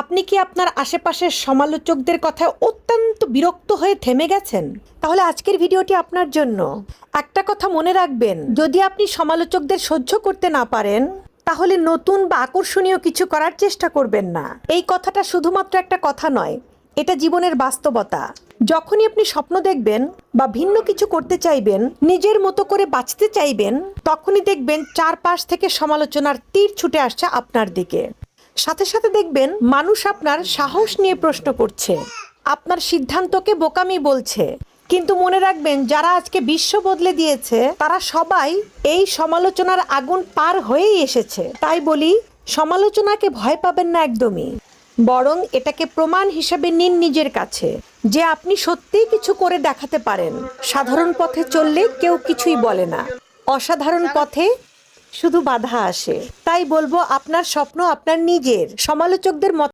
আপনি কি আপনার আশেপাশের সমালোচকদের কথায় অত্যন্ত বিরক্ত হয়ে থেমে গেছেন? তাহলে আজকের ভিডিওটি আপনার জন্য। একটা কথা মনে রাখবেন, যদি আপনি সমালোচকদের সহ্য করতে না পারেন তাহলে নতুন বা আকর্ষণীয় কিছু করার চেষ্টা করবেন না। এই কথাটা শুধুমাত্র একটা কথা নয়, এটা জীবনের বাস্তবতা। যখনই আপনি স্বপ্ন দেখবেন বা ভিন্ন কিছু করতে চাইবেন, নিজের মতো করে বাঁচতে চাইবেন, তখনই দেখবেন চারপাশ থেকে সমালোচনার তীর ছুটে আসছে আপনার দিকে। সাথে সাথে দেখবেন মানুষ আপনার সাহস নিয়ে প্রশ্ন করছে, আপনার সিদ্ধান্তকে বোকামি বলছে। কিন্তু মনে রাখবেন, যারা আজকে বিশ্ব বদলে দিয়েছে তারা সবাই এই সমালোচনার আগুন পার হয়েই এসেছে। তাই বলি, সমালোচনাকে ভয় পাবেন না একদমই, বরং এটাকে প্রমাণ হিসেবে নিন নিজের কাছে যে আপনি সত্যিই কিছু করে দেখাতে পারেন। সাধারণ পথে চললে কেউ কিছুই বলে না, অসাধারণ পথে শুধু বাধা আসে। তাই বলবো, আপনার স্বপ্ন আপনার নিজের, সমালোচকদের মত